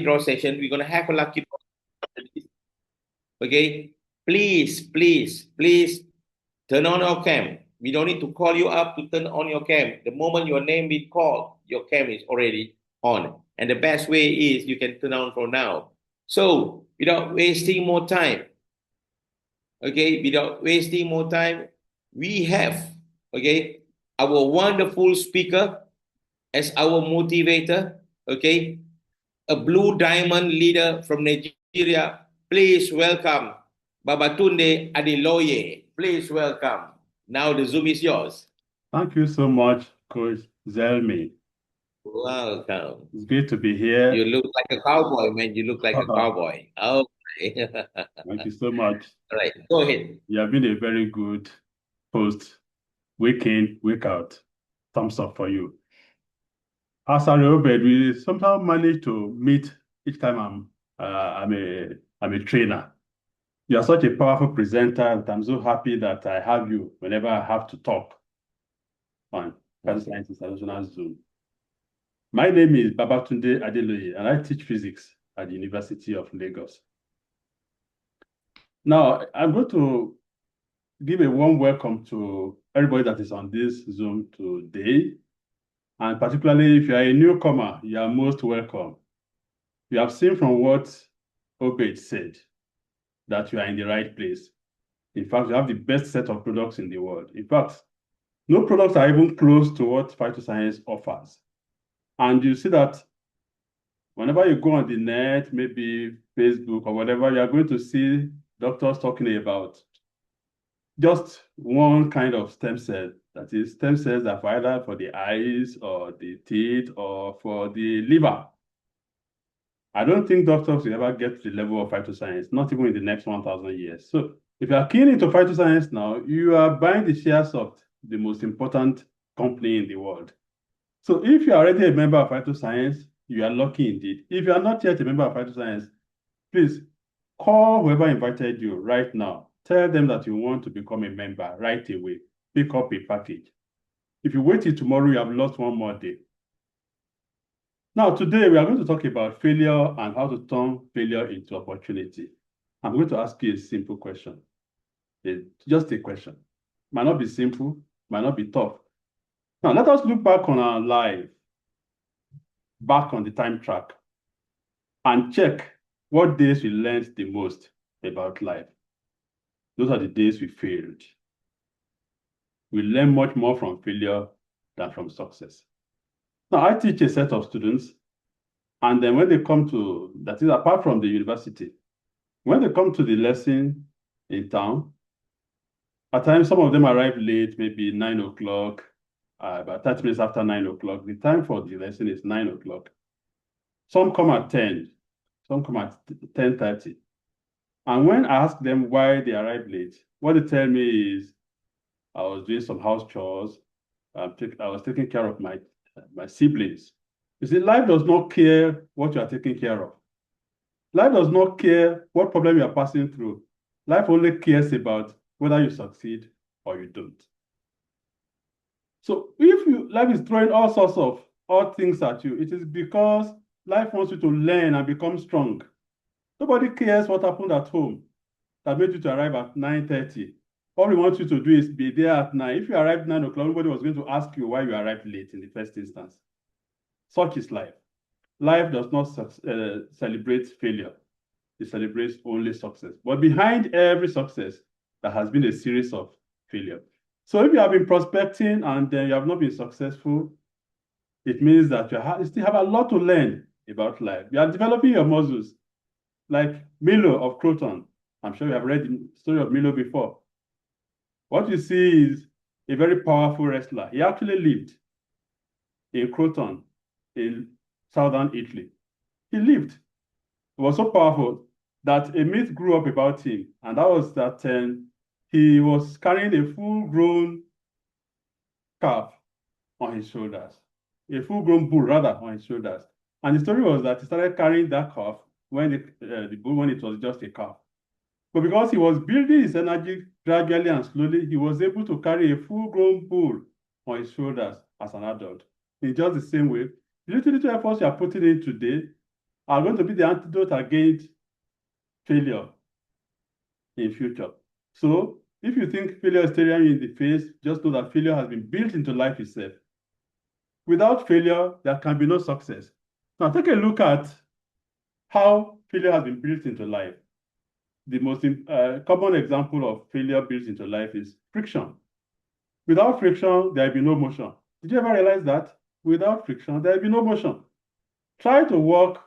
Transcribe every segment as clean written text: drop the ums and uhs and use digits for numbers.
draw session. We're gonna have a lucky draw. Okay, please turn on your cam. We don't need to call you up to turn on your cam. The moment your name is called, your cam is already on. And the best way is you can turn on from now. So without wasting more time, we have, our wonderful speaker as our motivator, a blue diamond leader from Nigeria. Please welcome Babatunde Adeloye. Please welcome. Now the Zoom is yours. Thank you so much, Coach Zelmi. Welcome. It's great to be here. You look like a cowboy, man. You look like a cowboy. Okay. Thank you so much. All right, go ahead. You have been a very good host. Week in, week out. Thumbs up for you. As a Robert, we somehow manage to meet each time I'm a trainer. You are such a powerful presenter that I'm so happy that I have you whenever I have to talk on Phytoscience International Zoom. My name is Babatunde Adeloye, and I teach physics at the University of Lagos. Now, I'm going to give a warm welcome to everybody that is on this Zoom today. And particularly if you are a newcomer, you are most welcome. You have seen from what Obed said that you are in the right place. In fact, you have the best set of products in the world. In fact, no products are even close to what Phytoscience offers. And you see that whenever you go on the net, maybe Facebook or whatever, you are going to see doctors talking about just one kind of stem cell. That is, stem cells are either for the eyes or the teeth or for the liver. I don't think doctors will ever get to the level of Phytoscience, not even in the next 1,000 years. So if you are keen into Phytoscience now, you are buying the shares of the most important company in the world. So if you are already a member of Phytoscience, you are lucky indeed. If you are not yet a member of Phytoscience, please call whoever invited you right now. Tell them that you want to become a member right away. Pick up a package. If you wait till tomorrow, you have lost one more day. Now, today we are going to talk about failure and how to turn failure into opportunity. I'm going to ask you a simple question. Just a question. Might not be simple, might not be tough. Now, let us look back on our life, back on the time track, and check what days we learned the most about life. Those are the days we failed. We learn much more from failure than from success. Now, I teach a set of students, and then when they come to, that is apart from the university, when they come to the lesson in town, at times some of them arrive late, maybe 9 o'clock, about 30 minutes after 9 o'clock. The time for the lesson is 9 o'clock. Some come at 10, some come at 10:30. And when I ask them why they arrive late, what they tell me is, I was doing some house chores. I was taking care of my siblings. You see, life does not care what you are taking care of. Life does not care what problem you are passing through. Life only cares about whether you succeed or you don't. So if life is throwing all sorts of odd things at you, it is because life wants you to learn and become strong. Nobody cares what happened at home that made you to arrive at 9:30. All we want you to do is be there at 9. If you arrived 9 o'clock, nobody was going to ask you why you arrived late in the first instance. Such is life. Life does not celebrate failure. It celebrates only success. But behind every success, there has been a series of failure. So if you have been prospecting and then you have not been successful, it means that you still have a lot to learn about life. You are developing your muscles, like Milo of Croton. I'm sure you have read the story of Milo before. What you see is a very powerful wrestler. He actually lived in Croton in southern Italy. He lived. He was so powerful that a myth grew up about him, and that was that he was carrying a full-grown calf on his shoulders, a full-grown bull rather on his shoulders. And the story was that he started carrying that calf when the bull, when it was just a calf. But because he was building his energy gradually and slowly, he was able to carry a full-grown bull on his shoulders as an adult. In just the same way, the little efforts you are putting in today are going to be the antidote against failure in future. So if you think failure is staring you in the face, just know that failure has been built into life itself. Without failure, there can be no success. Now take a look at how failure has been built into life. The most common example of failure built into life is friction. Without friction, there will be no motion. Did you ever realize that? Without friction, there will be no motion. Try to walk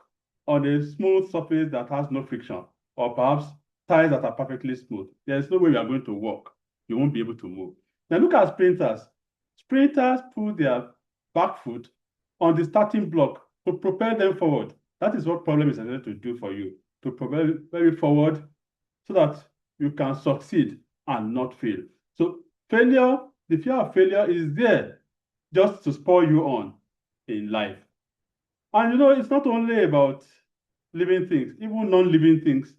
on a smooth surface that has no friction, or perhaps tires that are perfectly smooth. There's no way you are going to walk. You won't be able to move. Now look at sprinters. Sprinters put their back foot on the starting block to propel them forward. That is what problem is intended to do for you, to propel you forward so that you can succeed and not fail. So failure, the fear of failure is there just to spur you on in life. And it's not only about living things, even non-living things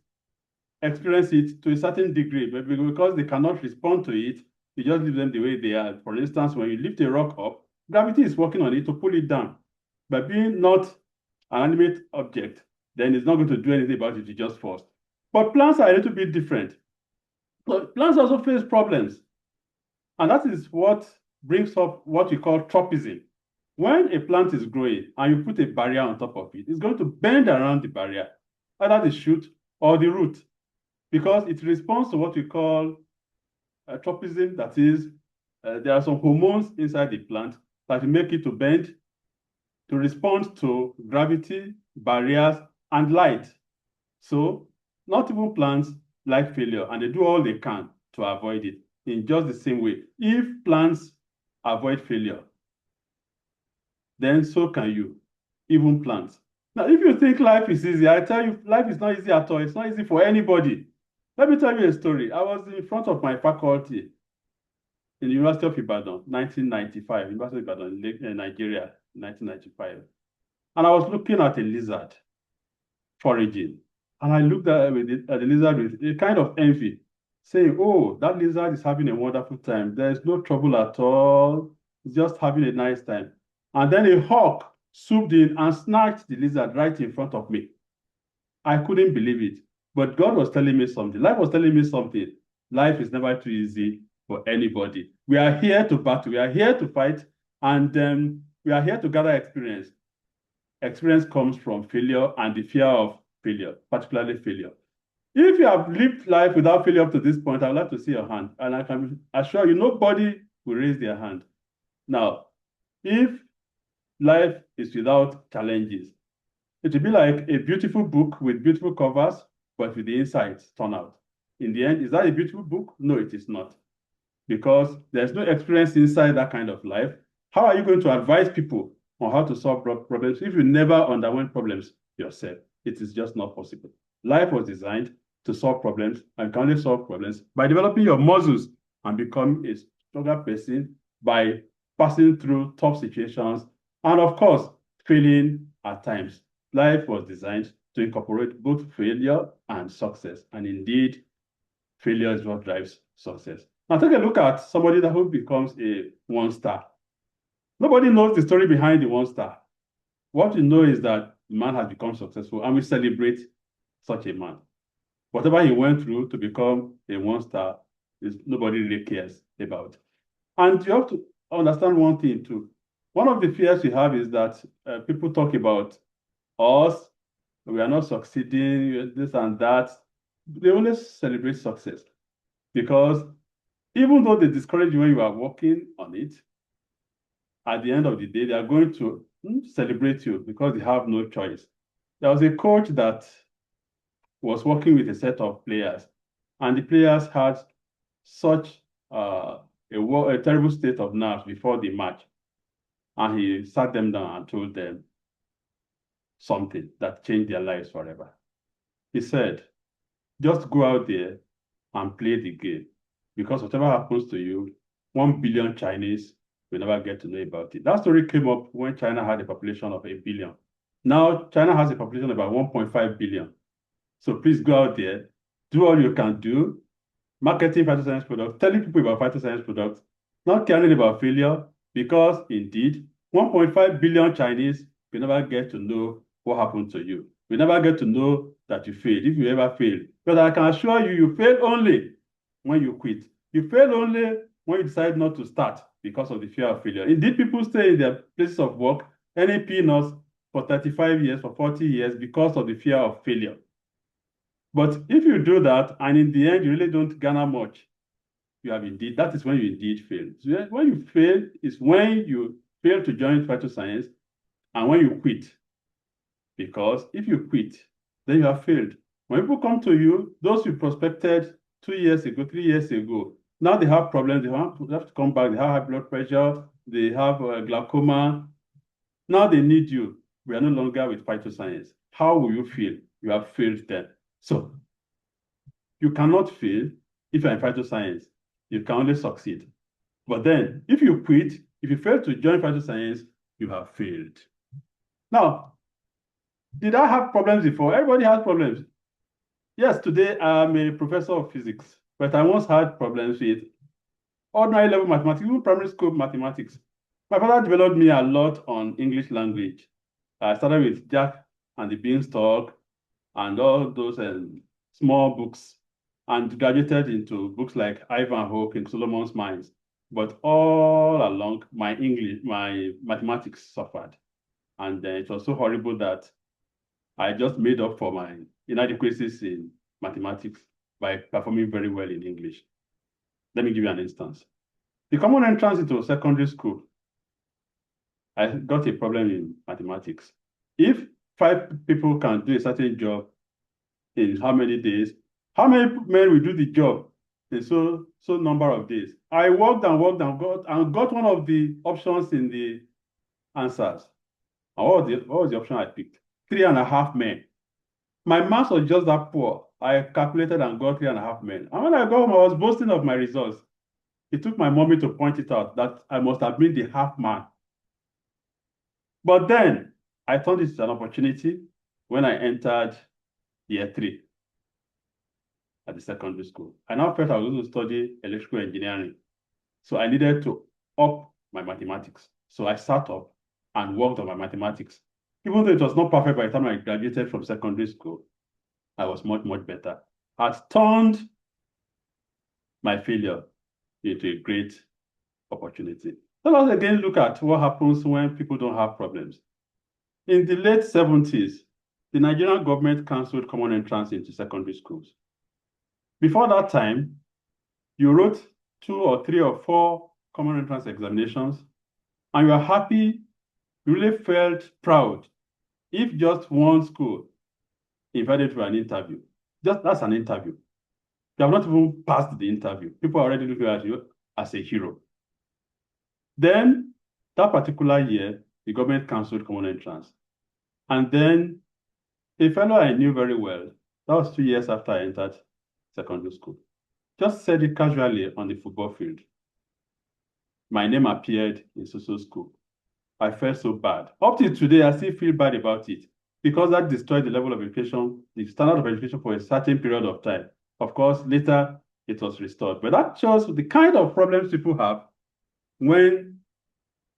experience it to a certain degree, but because they cannot respond to it, you just leave them the way they are. For instance, when you lift a rock up, gravity is working on it to pull it down. But being not an animate object, then it's not going to do anything about it, it just falls. But plants are a little bit different. But plants also face problems. And that is what brings up what we call tropism. When a plant is growing and you put a barrier on top of it, it's going to bend around the barrier, either the shoot or the root, because it responds to what we call tropism. That is, there are some hormones inside the plant that make it to bend to respond to gravity, barriers, and light. So not even plants like failure, and they do all they can to avoid it in just the same way. If plants avoid failure, then so can you, even plants. Now, if you think life is easy, I tell you, life is not easy at all. It's not easy for anybody. Let me tell you a story. I was in front of my faculty in the University of Ibadan, 1995, University of Ibadan, Nigeria, 1995. And I was looking at a lizard foraging. And I looked at the lizard with a kind of envy, saying, oh, that lizard is having a wonderful time. There is no trouble at all. It's just having a nice time. And then a hawk swooped in and snatched the lizard right in front of me. I couldn't believe it. But God was telling me something. Life was telling me something. Life is never too easy for anybody. We are here to battle. We are here to fight. And we are here to gather experience. Experience comes from failure and the fear of failure, particularly failure. If you have lived life without failure up to this point, I would like to see your hand. And I can assure you, nobody will raise their hand. Now, if life is without challenges, it will be like a beautiful book with beautiful covers, but with the insides torn out. In the end, is that a beautiful book? No, it is not. Because there's no experience inside that kind of life. How are you going to advise people on how to solve problems if you never underwent problems yourself? It is just not possible. Life was designed to solve problems, and you can only solve problems by developing your muscles and becoming a stronger person by passing through tough situations and, of course, failing at times. Life was designed to incorporate both failure and success. And indeed, failure is what drives success. Now take a look at somebody who becomes a one star. Nobody knows the story behind the one star. What we know is that the man has become successful, and we celebrate such a man. Whatever he went through to become a one star, nobody really cares about. And you have to understand one thing too. One of the fears we have is that people talk about us, we are not succeeding, this and that. They only celebrate success because even though they discourage you when you are working on it, at the end of the day, they are going to celebrate you because they have no choice. There was a coach that was working with a set of players, and the players had such a terrible state of nerves before the match. And he sat them down and told them something that changed their lives forever. He said, just go out there and play the game, because whatever happens to you, 1 billion Chinese will never get to know about it. That story came up when China had a population of 1 billion. Now, China has a population of about 1.5 billion. So please go out there, do all you can do, marketing phytoscience products, telling people about phytoscience products, not caring about failure, because indeed, 1.5 billion Chinese will never get to know what happened to you. We never get to know that you failed, if you ever failed. But I can assure you, you fail only when you quit. You fail only when you decide not to start because of the fear of failure. Indeed, people stay in their places of work, earning peanuts for 35 years, for 40 years because of the fear of failure. But if you do that, and in the end, you really don't garner much, that is when you indeed fail. So when you fail is when you fail to join Phytoscience and when you quit. Because if you quit, then you have failed. When people come to you, those you prospected 2 years ago, 3 years ago, now they have problems. They have to come back. They have high blood pressure. They have glaucoma. Now they need you. We are no longer with Phytoscience. How will you feel? You have failed then. So you cannot fail if you're in Phytoscience. You can only succeed. But then, if you quit, if you fail to join Phytoscience, you have failed. Now, did I have problems before? Everybody has problems. Yes, today I'm a professor of physics, but I once had problems with ordinary level mathematics, even primary school mathematics. My father developed me a lot on English language. I started with Jack and the Beanstalk and all those small books and graduated into books like Ivanhoe and Solomon's Mines. But all along, my mathematics suffered. And it was so horrible that I just made up for my inadequacies in mathematics by performing very well in English. Let me give you an instance. The common entrance into secondary school, I got a problem in mathematics. If 5 people can do a certain job in how many days, how many men will do the job in so number of days? I worked and worked and got one of the options in the answers. And what was the option I picked? 3.5 men. My maths was just that poor. I calculated and got 3.5 men. And when I got home, I was boasting of my results. It took my mommy to point it out that I must have been the half man. But then I thought it's an opportunity when I entered year 3 at the secondary school. I now felt I was going to study electrical engineering. So I needed to up my mathematics. So I sat up and worked on my mathematics. Even though it was not perfect by the time I graduated from secondary school, I was much, much better. I turned my failure into a great opportunity. So let's again look at what happens when people don't have problems. In the late 70s, the Nigerian government canceled common entrance into secondary schools. Before that time, you wrote 2 or 3 or 4 common entrance examinations, and you are happy, you really felt proud if just one school invited you for an interview. That's an interview. You have not even passed the interview. People are already looking at you as a hero. Then, that particular year, the government canceled common entrance. And then, a fellow I knew very well, that was 2 years after I entered secondary school, just said it casually on the football field. My name appeared in social school. I felt so bad. Up till today, I still feel bad about it because that destroyed the level of education, the standard of education for a certain period of time. Of course, later it was restored. But that shows the kind of problems people have when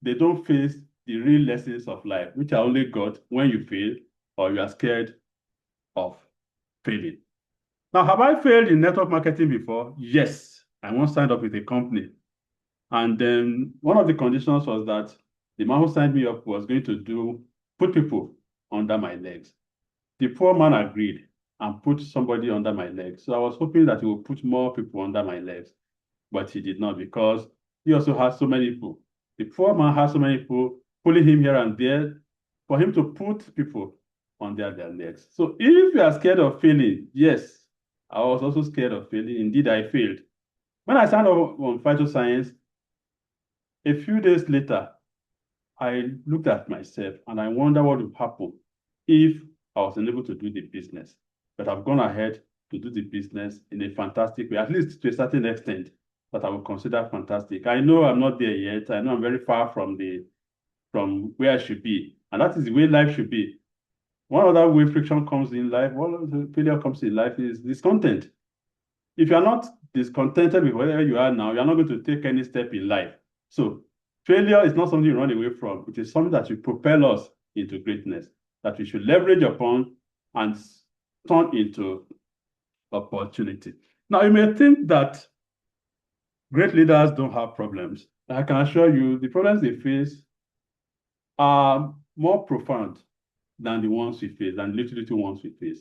they don't face the real lessons of life, which are only got when you fail or you are scared of failing. Now, have I failed in network marketing before? Yes. I once signed up with a company. And then one of the conditions was that the man who signed me up was going to put people under my legs. The poor man agreed and put somebody under my legs. So I was hoping that he would put more people under my legs, but he did not because he also has so many people. The poor man has so many people pulling him here and there for him to put people under their legs. So if you are scared of failing, yes, I was also scared of failing. Indeed, I failed. When I signed up on Phytoscience, a few days later, I looked at myself and I wonder what would happen if I was unable to do the business. But I've gone ahead to do the business in a fantastic way, at least to a certain extent that I would consider fantastic. I know I'm not there yet. I know I'm very far from where I should be. And that is the way life should be. One other way friction comes in life, one of the failure comes in life is discontent. If you are not discontented with wherever you are now, you're not going to take any step in life. So failure is not something you run away from. It is something that will propel us into greatness, that we should leverage upon and turn into opportunity. Now, you may think that great leaders don't have problems. I can assure you the problems they face are more profound than the ones we face, than the little ones we face.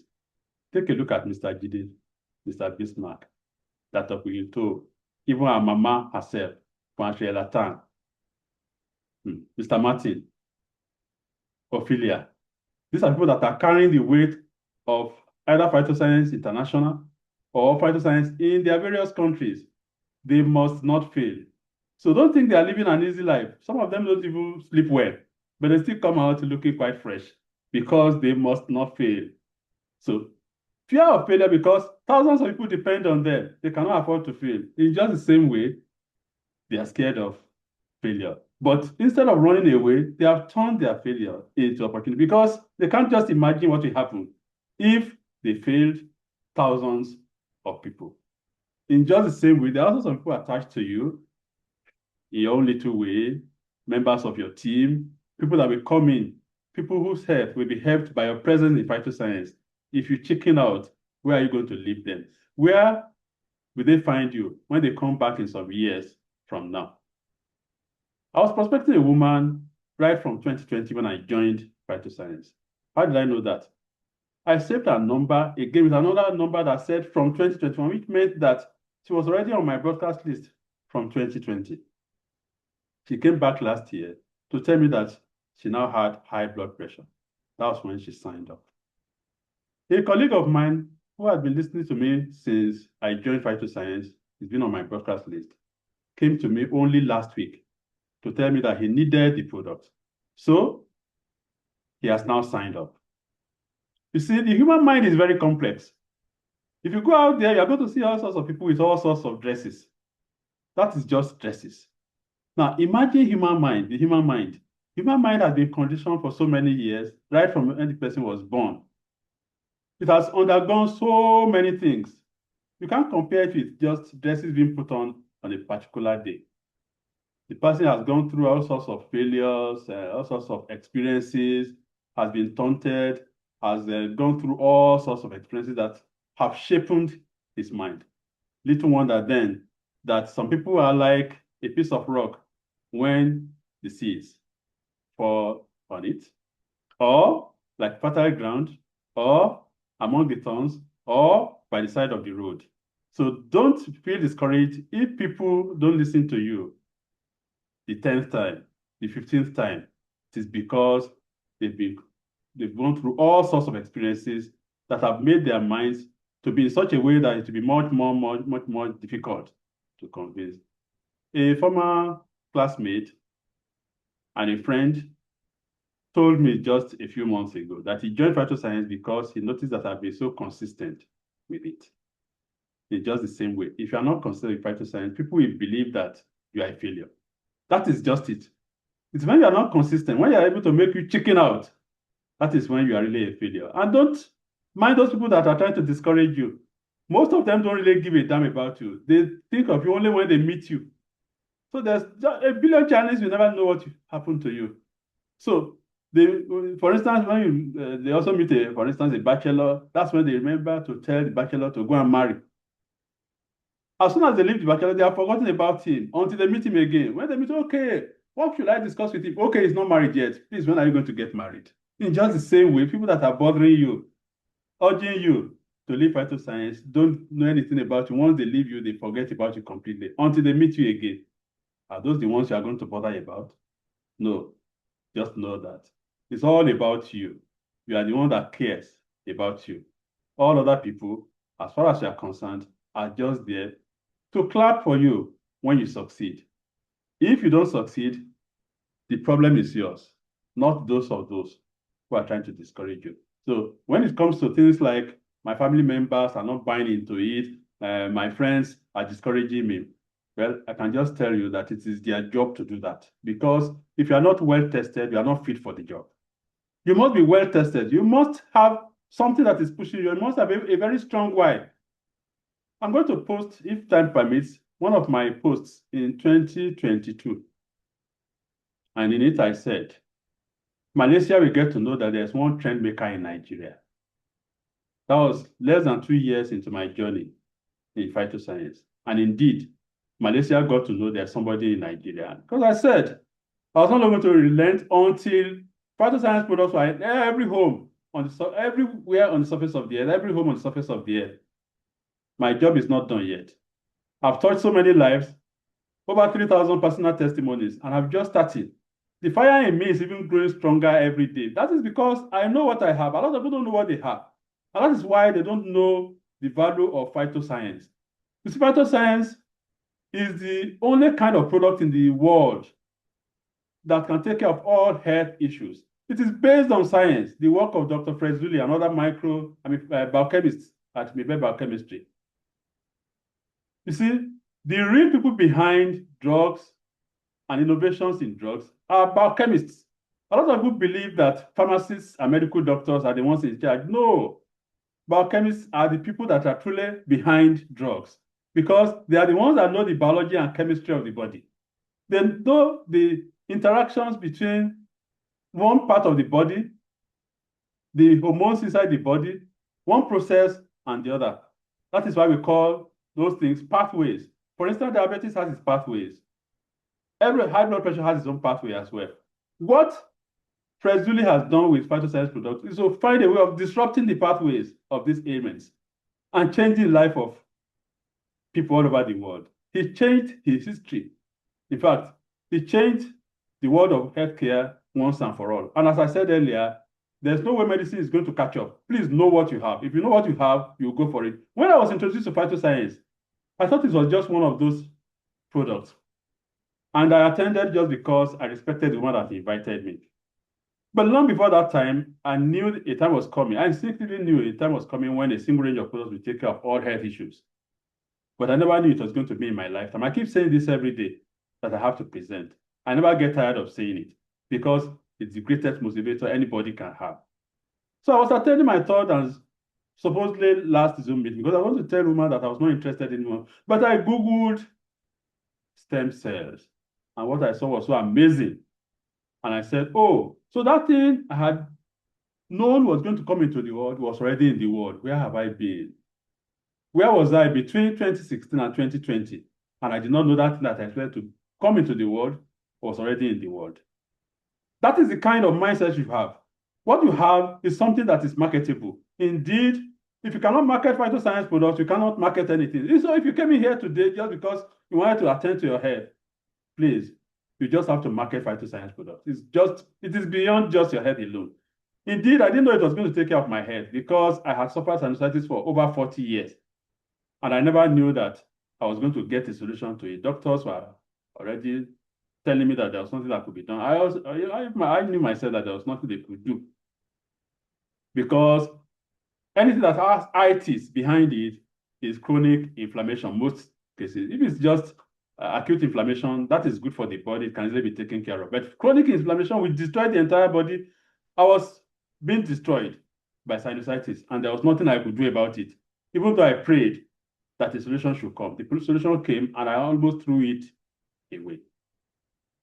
Take a look at Mr. Gide, Mr. Bismarck, Dr. Kuyito, even our mama herself, Francois Latan, Mr. Martin, Ophelia. These are people that are carrying the weight of either Phytoscience International or Phytoscience in their various countries. They must not fail. So don't think they are living an easy life. Some of them don't even sleep well, but they still come out looking quite fresh because they must not fail. So fear of failure, because thousands of people depend on them. They cannot afford to fail. In just the same way, they are scared of failure. But instead of running away, they have turned their failure into opportunity because they can't just imagine what will happen if they failed thousands of people. In just the same way, there are also some people attached to you in your own little way, members of your team, people that will come in, people whose health will be helped by your presence in Phytoscience. If you chicken out, where are you going to leave them? Where will they find you when they come back in some years from now? I was prospecting a woman right from 2020 when I joined Phytoscience. How did I know that? I saved her number again with another number that said from 2021, which meant that she was already on my broadcast list from 2020. She came back last year to tell me that she now had high blood pressure. That was when she signed up. A colleague of mine who had been listening to me since I joined Phytoscience, he's been on my broadcast list, came to me only last week to tell me that he needed the product. So he has now signed up. You see, the human mind is very complex. If you go out there, you're going to see all sorts of people with all sorts of dresses. That is just dresses. Now, imagine human mind, the human mind. Human mind has been conditioned for so many years, right from when the person was born. It has undergone so many things. You can't compare it with just dresses being put on a particular day. The person has gone through all sorts of failures, all sorts of experiences, has been taunted, has gone through all sorts of experiences that have shaped his mind. Little wonder then that some people are like a piece of rock when the seeds fall on it, or like fertile ground, or among the thorns, or by the side of the road. So don't feel discouraged if people don't listen to you the 10th time, the 15th time. It is because they've gone through all sorts of experiences that have made their minds to be in such a way that it will be much more difficult to convince. A former classmate and a friend told me just a few months ago that he joined Phytoscience because he noticed that I've been so consistent with it. In just the same way, if you are not consistent with Phytoscience, people will believe that you are a failure. That is just it. It's when you are not consistent, when you are able to make you chicken out, that is when you are really a failure. And don't mind those people that are trying to discourage you. Most of them don't really give a damn about you. They think of you only when they meet you. So there's a billion chances you never know what happened to you. So for instance, when they also meet, for instance, a bachelor, that's when they remember to tell the bachelor to go and marry. As soon as they leave the bachelor, they have forgotten about him until they meet him again. When they meet, okay, what should I discuss with him? Okay, he's not married yet. Please, when are you going to get married? In just the same way, people that are bothering you, urging you to leave Phytoscience, don't know anything about you. Once they leave you, they forget about you completely until they meet you again. Are those the ones you are going to bother about? No, just know that it's all about you. You are the one that cares about you. All other people, as far as you are concerned, are just there to clap for you when you succeed. If you don't succeed, the problem is yours, not those who are trying to discourage you. So when it comes to things like my family members are not buying into it, my friends are discouraging me, well, I can just tell you that it is their job to do that. Because if you are not well tested, you are not fit for the job. You must be well tested. You must have something that is pushing you. You must have a very strong why. I'm going to post, if time permits, one of my posts in 2022. And in it, I said, Malaysia will get to know that there's one trend maker in Nigeria. That was less than 2 years into my journey in phytoscience. And indeed, Malaysia got to know there's somebody in Nigeria. Because I said, I was not going to relent until phytoscience products were in every home, everywhere on the surface of the earth, every home on the surface of the earth. My job is not done yet. I've touched so many lives, over 3,000 personal testimonies, and I've just started. The fire in me is even growing stronger every day. That is because I know what I have. A lot of people don't know what they have. And that is why they don't know the value of phytoscience. You see, phytoscience is the only kind of product in the world that can take care of all health issues. It is based on science, the work of Dr. Frezuli and other biochemists at Mibel Biochemistry. You see, the real people behind drugs and innovations in drugs are biochemists. A lot of people believe that pharmacists and medical doctors are the ones in charge. No, biochemists are the people that are truly behind drugs because they are the ones that know the biology and chemistry of the body. They know the interactions between one part of the body, the hormones inside the body, one process and the other. That is why we call those things pathways. For instance, diabetes has its pathways. Every high blood pressure has its own pathway as well. What Frezuli has done with phytoscience products is to find a way of disrupting the pathways of these ailments and changing the life of people all over the world. He changed his history. In fact, he changed the world of healthcare once and for all. And as I said earlier, there's no way medicine is going to catch up. Please know what you have. If you know what you have, you go for it. When I was introduced to phytoscience, I thought it was just one of those products. And I attended just because I respected the one that invited me. But long before that time, I knew a time was coming. I instinctively knew a time was coming when a single range of products would take care of all health issues. But I never knew it was going to be in my lifetime. I keep saying this every day that I have to present. I never get tired of saying it because it's the greatest motivator anybody can have. So I was attending my third and supposedly last Zoom meeting because I want to tell women that I was not interested in one. But I Googled stem cells. And what I saw was so amazing. And I said, oh, so that thing I had known was going to come into the world was already in the world. Where have I been? Where was I between 2016 and 2020? And I did not know that thing that I expected to come into the world was already in the world. That is the kind of mindset you have. What you have is something that is marketable. Indeed, if you cannot market phytoscience products, you cannot market anything. So if you came in here today just because you wanted to attend to your health, please, you just have to market phytoscience products. It is beyond just your health alone. Indeed, I didn't know it was going to take care of my health because I had suffered sinusitis for over 40 years. And I never knew that I was going to get a solution to it. Doctors were already telling me that there was nothing that could be done. I knew myself that there was nothing they could do. Because anything that has itis behind it is chronic inflammation, most cases. If it's just acute inflammation, that is good for the body, it can easily be taken care of. But chronic inflammation will destroy the entire body. I was being destroyed by sinusitis, and there was nothing I could do about it. Even though I prayed that a solution should come. The solution came, and I almost threw it away.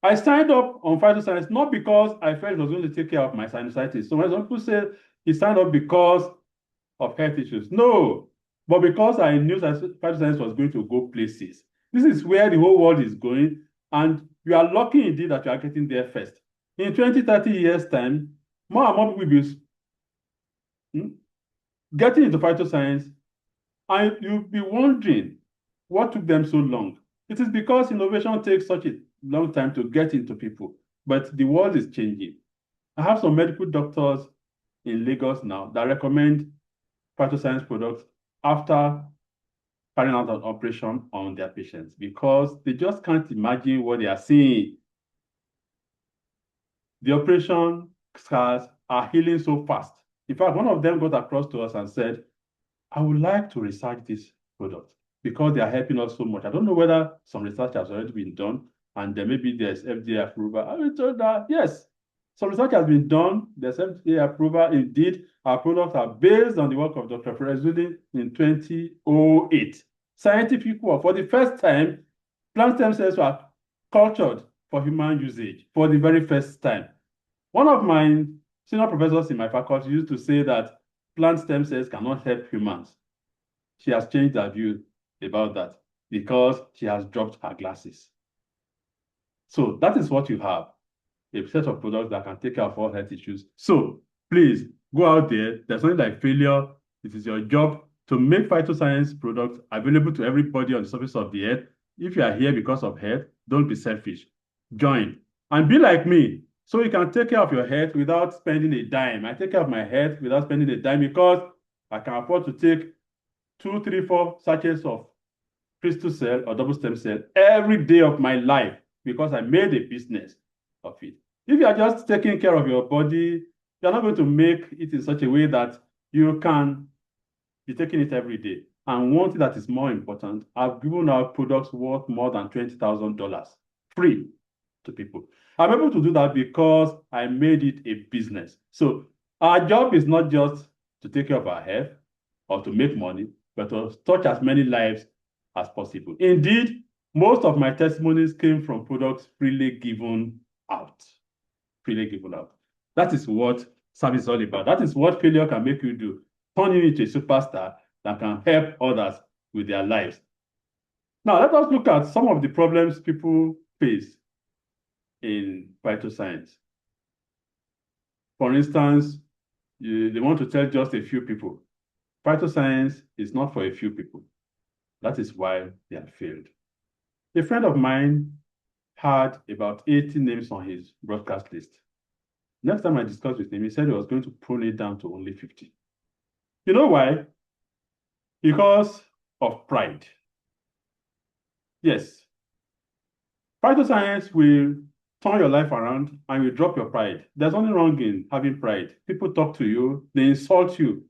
I signed up on Phytoscience not because I felt it was going to take care of my sinusitis. So when some people say he signed up because of health issues, no, but because I knew that Phytoscience was going to go places. This is where the whole world is going, and you are lucky indeed that you are getting there first. In 20, 30 years' time, more and more people will be getting into phytoscience, and you'll be wondering what took them so long. It is because innovation takes such a long time to get into people, but the world is changing. I have some medical doctors in Lagos now that recommend phytoscience products after carrying out an operation on their patients because they just can't imagine what they are seeing. The operation scars are healing so fast. In fact, one of them got across to us and said, I would like to research this product because they are helping us so much. I don't know whether some research has already been done and then maybe there's FDA approval. I was told that, yes, some research has been done. There's FDA approval. Indeed, our products are based on the work of Dr. Frezuli in 2008. Scientific work. For the first time, plant stem cells were cultured for human usage for the very first time. One of my senior professors in my faculty used to say that plant stem cells cannot help humans. She has changed her view about that because she has dropped her glasses. So that is what you have, a set of products that can take care of all health issues. So please go out there. There's nothing like failure. It is your job to make Phytoscience products available to everybody on the surface of the earth. If you are here because of health, don't be selfish. Join and be like me so you can take care of your health without spending a dime. I take care of my health without spending a dime because I can afford to take 2, 3, 4 sachets of crystal cell or double stem cell every day of my life because I made a business of it. If you are just taking care of your body, you're not going to make it in such a way that you can be taking it every day. And one thing that is more important, I've given out products worth more than $20,000 free to people. I'm able to do that because I made it a business. So our job is not just to take care of our health or to make money, but to touch as many lives as possible. Indeed, most of my testimonies came from products freely given out. Freely given out. That is what service is all about. That is what failure can make you do. Turn you into a superstar that can help others with their lives. Now, let us look at some of the problems people face in phytoscience. For instance, they want to tell just a few people. Phytoscience is not for a few people. That is why they have failed. A friend of mine had about 80 names on his broadcast list. Next time I discussed with him, he said he was going to prune it down to only 50. You know why? Because of pride. Yes. Phytoscience will turn your life around and will drop your pride. There's nothing wrong in having pride. People talk to you, they insult you.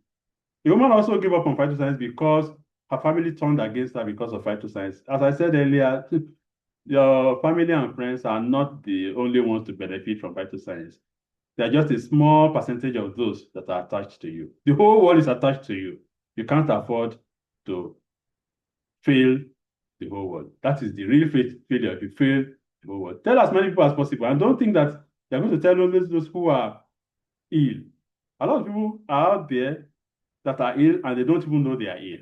The woman also gave up on phytoscience because her family turned against her because of phytoscience. As I said earlier, your family and friends are not the only ones to benefit from phytoscience. They are just a small percentage of those that are attached to you. The whole world is attached to you. You can't afford to fail the whole world. That is the real failure if you fail the whole world. Tell as many people as possible. And don't think that you're going to tell only those who are ill. A lot of people are out there that are ill and they don't even know they are ill.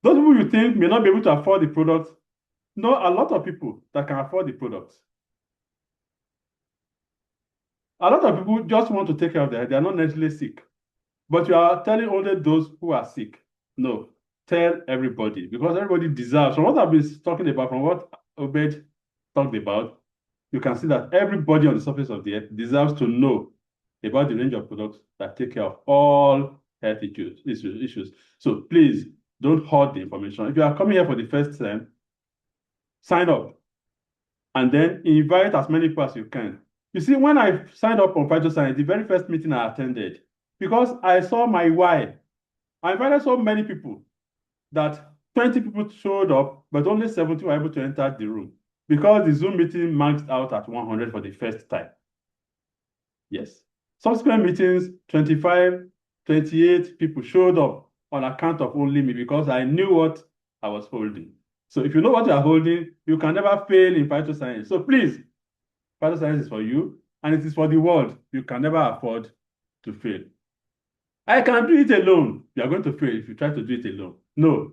Those people you think may not be able to afford the products, know a lot of people that can afford the products. A lot of people just want to take care of their health. They are not necessarily sick. But you are telling only those who are sick. No, tell everybody because everybody deserves. From what I've been talking about, from what Obed talked about, you can see that everybody on the surface of the earth deserves to know about the range of products that take care of all health issues. So please don't hoard the information. If you are coming here for the first time, sign up and then invite as many people as you can. You see, when I signed up on Phytoscience, the very first meeting I attended, because I saw my why, I invited so many people that 20 people showed up, but only 70 were able to enter the room because the Zoom meeting maxed out at 100 for the first time. Yes. Subsequent meetings, 25, 28 people showed up on account of only me because I knew what I was holding. So if you know what you are holding, you can never fail in phytoscience. So please, phytoscience is for you and it is for the world. You can never afford to fail. I can do it alone. You are going to fail if you try to do it alone. No,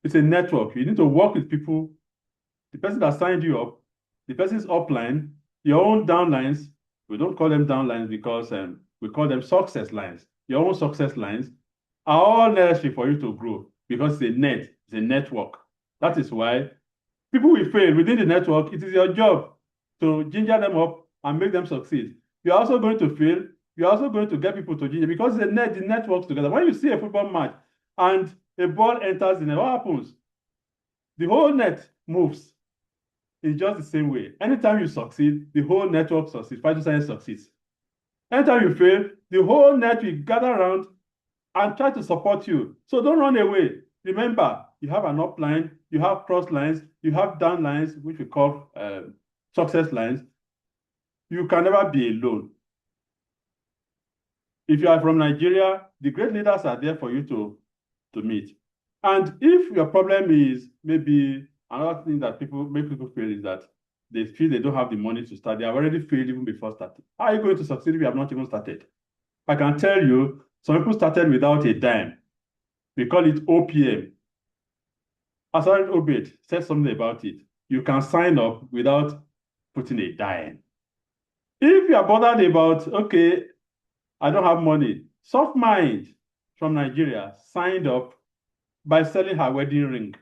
it's a network. You need to work with people. The person that signed you up, the person's upline, your own downlines. We don't call them downlines because we call them success lines. Your own success lines are all necessary for you to grow because it's a network. That is why people will fail within the network. It is your job to ginger them up and make them succeed. You're also going to fail. You're also going to get people to ginger because the net works together. When you see a football match and a ball enters the net, what happens? The whole net moves in just the same way. Anytime you succeed, the whole network succeeds. Phytoscience succeeds. Anytime you fail, the whole net will gather around and try to support you. So don't run away. Remember, you have an upline, you have cross lines, you have down lines, which we call success lines. You can never be alone. If you are from Nigeria, the great leaders are there for you to meet. And if your problem is maybe another thing that make people feel is that they feel they don't have the money to start. They have already failed even before starting. How are you going to succeed if you have not even started? I can tell you, Some people started without a dime. We call it OPM. Asad Obed said something about it. You can sign up without putting a dime. If you are bothered about, okay, I don't have money, Soft Mind from Nigeria signed up by selling her wedding ring.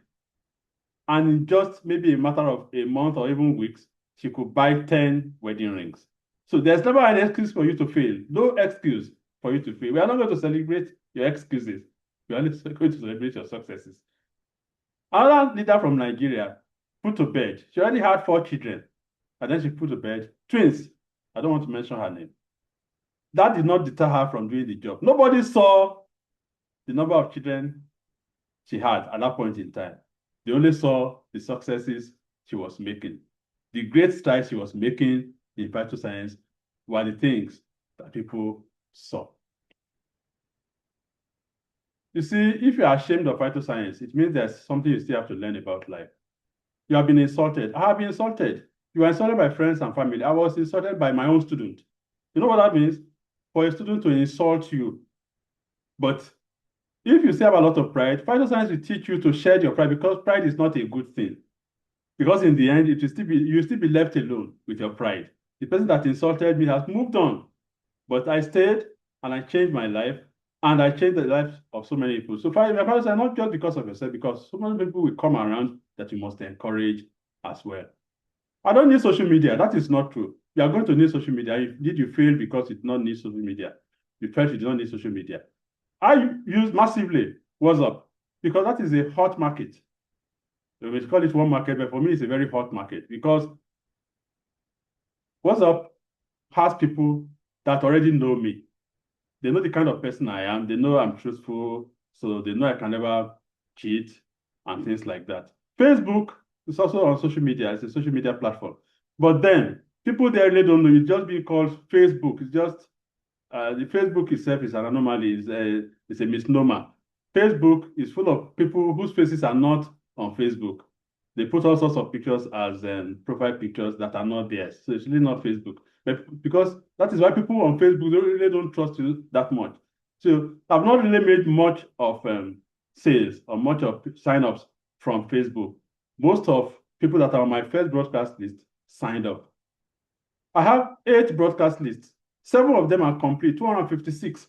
And in just maybe a matter of a month or even weeks, she could buy 10 wedding rings. So there's never an excuse for you to fail. No excuse for you to fail. We are not going to celebrate your excuses. We are only going to celebrate your successes. Another leader from Nigeria put to bed. She already had 4 children. And then she put to bed twins. I don't want to mention her name. That did not deter her from doing the job. Nobody saw the number of children she had at that point in time. They only saw the successes she was making. The great strides she was making in phytoscience were the things that people saw. You see, if you are ashamed of phytoscience, it means there's something you still have to learn about life. You have been insulted. I have been insulted. You were insulted by friends and family. I was insulted by my own student. You know what that means? For a student to insult you. But if you still have a lot of pride, phytoscience will teach you to shed your pride, because pride is not a good thing. Because in the end, it will still be, you'll still be left alone with your pride. The person that insulted me has moved on. But I stayed and I changed my life, and I changed the lives of so many people. So phytoscience, not just because of yourself, because so many people will come around that you must encourage as well. I don't need social media. That is not true. You are going to need social media. Did you fail because you did not need social media? You felt you did not need social media. I use massively WhatsApp because that is a hot market. We call it one market, but for me, it's a very hot market because WhatsApp has people that already know me. They know the kind of person I am. They know I'm truthful, so they know I can never cheat and things like that. Facebook is also on social media. It's a social media platform. But then, people there really don't know. It's just being called Facebook. It's just, the Facebook itself is an anomaly. It's a misnomer. Facebook is full of people whose faces are not on Facebook. They put all sorts of pictures as profile pictures that are not there. So it's really not Facebook. But because that is why people on Facebook really don't trust you that much. So I've not really made much of sales or much of sign-ups from Facebook. Most of people that are on my first broadcast list signed up. I have 8 broadcast lists. 7 of them are complete, 256.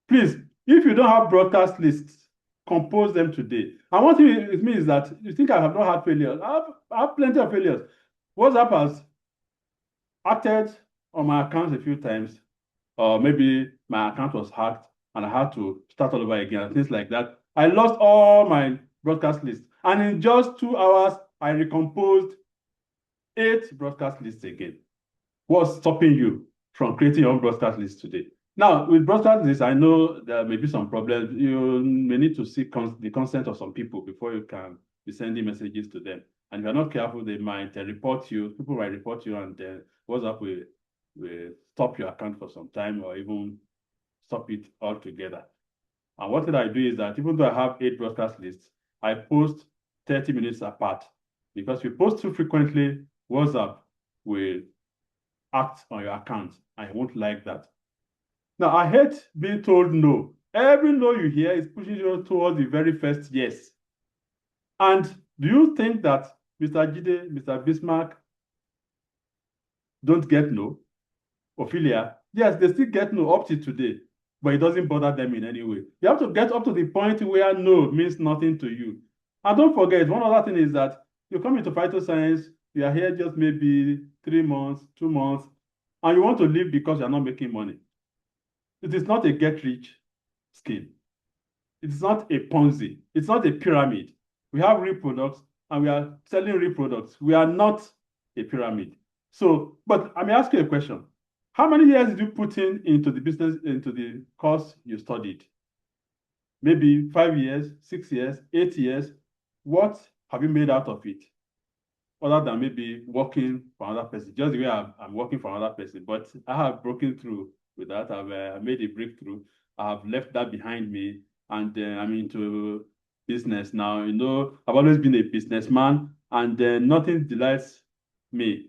Please, if you don't have broadcast lists, compose them today. And one thing it means is that you think I have not had failures. I have plenty of failures. WhatsApp has acted on my account a few times, or maybe my account was hacked and I had to start all over again and things like that. I lost all my broadcast lists. And in just 2 hours, I recomposed 8 broadcast lists again. What's stopping you from creating your own broadcast list today? Now, with broadcast lists, I know there may be some problems. You may need to seek the consent of some people before you can be sending messages to them. And if you're not careful, they might report you. People might report you, and then WhatsApp will stop your account for some time or even stop it altogether. And what I do is that even though I have 8 broadcast lists, I post 30 minutes apart. Because if you post too frequently, WhatsApp will act on your account. I won't like that. Now, I hate being told no. Every no you hear is pushing you towards the very first yes. And do you think that Mr. Jide, Mr. Bismarck don't get no? Ophelia, yes, they still get no up to today, but it doesn't bother them in any way. You have to get up to the point where no means nothing to you. And don't forget, one other thing is that you come into phytoscience, you are here just maybe 3 months, 2 months, and you want to leave because you're not making money. It is not a get-rich scheme. It's not a Ponzi. It's not a pyramid. We have real products and we are selling real products. We are not a pyramid. So, but I may ask you a question. How many years did you put into the business, into the course you studied? Maybe 5 years, 6 years, 8 years. What have you made out of it? Other than maybe working for another person, just the way I'm working for another person. But I have broken through with that. I've made a breakthrough. I have left that behind me, and I'm into business now. You know, I've always been a businessman, and nothing delights me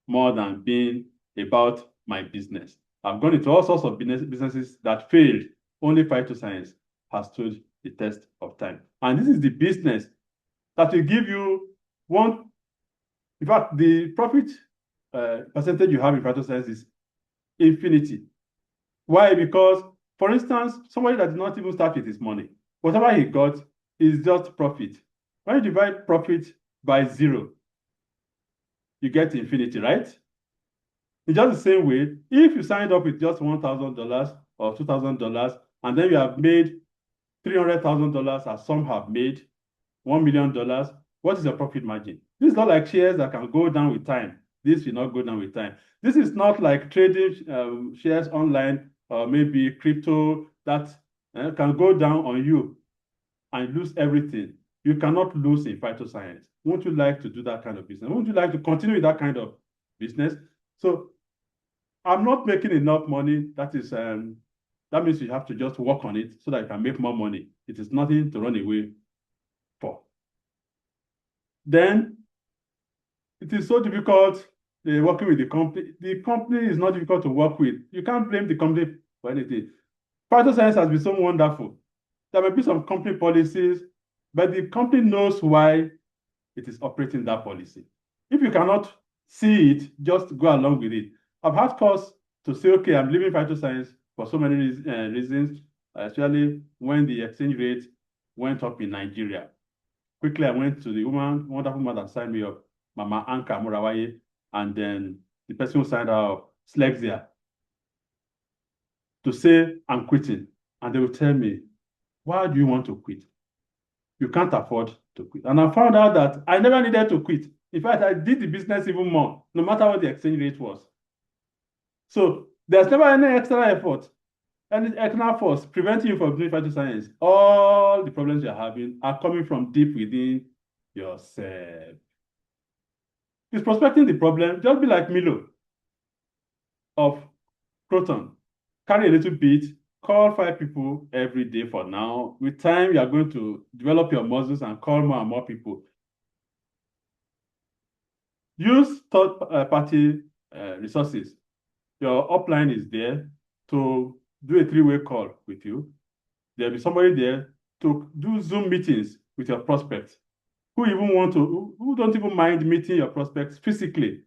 more than being about my business. I've gone into all sorts of businesses that failed, Only Phytoscience has stood the test of time. And this is the business that will give you one. In fact, the profit percentage you have in Phytoscience is infinity. Why? Because, for instance, somebody that did not even start with his money, whatever he got is just profit. When you divide profit by 0, you get infinity, right? In just the same way, if you signed up with just $1,000 or $2,000, and then you have made $300,000, as some have made $1 million, what is your profit margin? This is not like shares that can go down with time. This will not go down with time. This is not like trading shares online or maybe crypto that can go down on you and lose everything. You cannot lose in Phytoscience. Won't you like to do that kind of business? Won't you like to continue with that kind of business? So I'm not making enough money. That means you have to just work on it so that you can make more money. It is nothing to run away for. Then it is so difficult working with the company. The company is not difficult to work with. You can't blame the company for anything. Phytoscience has been so wonderful. There may be some company policies, but the company knows why it is operating that policy. If you cannot see it, just go along with it. I've had calls to say, okay, I'm leaving Phytoscience for so many reasons, especially when the exchange rate went up in Nigeria. Quickly, I went to the wonderful woman that signed me up, Mama Anka Murawaye, and then the person who signed out Slexia, to say I'm quitting. And they will tell me, why do you want to quit? You can't afford to quit. And I found out that I never needed to quit. In fact, I did the business even more, no matter what the exchange rate was. So there's never any extra effort, any external force preventing you from doing Phytoscience. All the problems you're having are coming from deep within yourself. It's prospecting the problem. Just be like Milo of Croton. Carry a little bit, call 5 people every day for now. With time, you are going to develop your muscles and call more and more people. Use third-party resources. Your upline is there to do a 3-way call with you. There'll be somebody there to do Zoom meetings with your prospects who don't even mind meeting your prospects physically.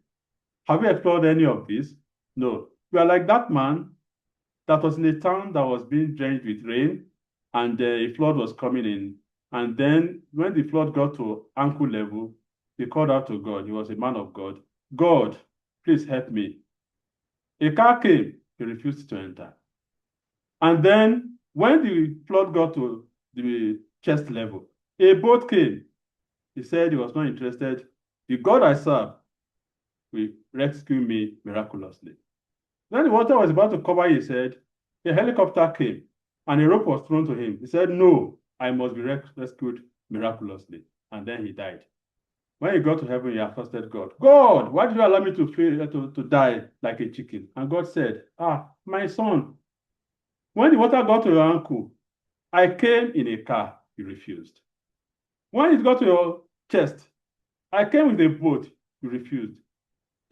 Have you explored any of this? No. You are like that man that was in a town that was being drenched with rain, and a flood was coming in. And then when the flood got to ankle level, he called out to God. He was a man of God. God, please help me. A car came, he refused to enter. And then when the flood got to the chest level, a boat came. He said he was not interested. The God I serve will rescue me miraculously. When the water was about to cover his head, a helicopter came and a rope was thrown to him. He said, no, I must be rescued miraculously. And then he died. When he got to heaven, he accosted God. God, why did you allow me to die like a chicken? And God said, my son, when the water got to your ankle, I came in a car. You refused. When it got to your chest, I came with a boat. You refused.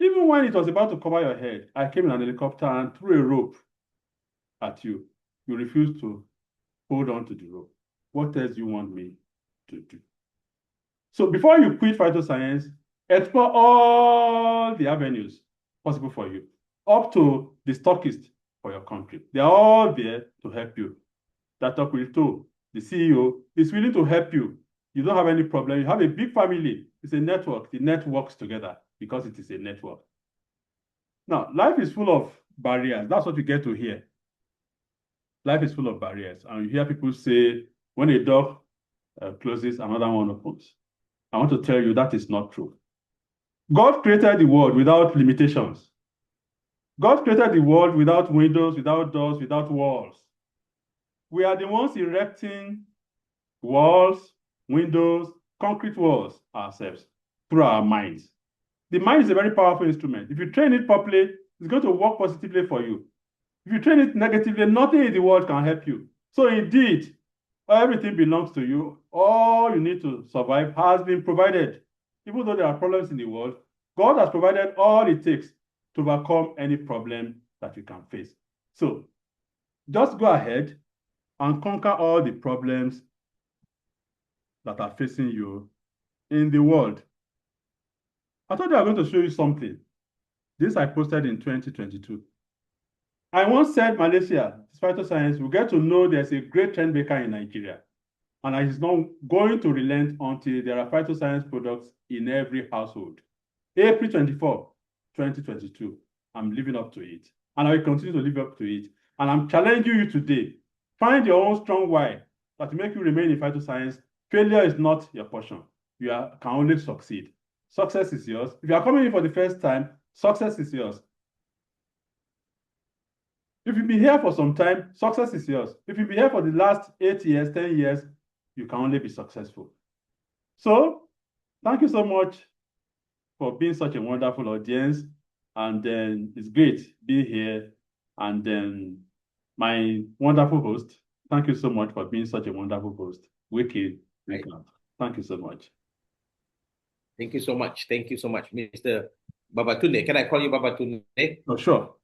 Even when it was about to cover your head, I came in an helicopter and threw a rope at you. You refused to hold on to the rope. What else do you want me to do? So before you quit Phytoscience, explore all the avenues possible for you, up to the stockist for your country. They are all there to help you. Dr. Quilto, the CEO, is willing to help you. You don't have any problem. You have a big family. It's a network. The net works together because it is a network. Now, life is full of barriers. That's what you get to hear. Life is full of barriers. And you hear people say, when a door closes, another one opens. I want to tell you that is not true. God created the world without limitations. God created the world without windows, without doors, without walls. We are the ones erecting walls, windows, concrete walls ourselves through our minds. The mind is a very powerful instrument. If you train it properly, it's going to work positively for you. If you train it negatively, nothing in the world can help you. So indeed, everything belongs to you. All you need to survive has been provided. Even though there are problems in the world, God has provided all it takes to overcome any problem that you can face. So just go ahead, and conquer all the problems that are facing you in the world. I thought I was going to show you something. This I posted in 2022. I once said Malaysia, Phytoscience, will get to know there's a great trend maker in Nigeria. And it's not going to relent until there are phytoscience products in every household. April 24, 2022. I'm living up to it. And I will continue to live up to it. And I'm challenging you today. Find your own strong why that will make you remain in phytoscience. Failure is not your portion. Can only succeed. Success is yours. If you are coming in for the first time, success is yours. If you've been here for some time, success is yours. If you've been here for the last 8 years, 10 years, you can only be successful. So, thank you so much for being such a wonderful audience. And then it's great being here. And then my wonderful host, thank you so much for being such a wonderful host. Wicked. Right. Thank you so much. Thank you so much. Thank you so much, Mr. Babatunde. Can I call you Babatunde? Oh, sure.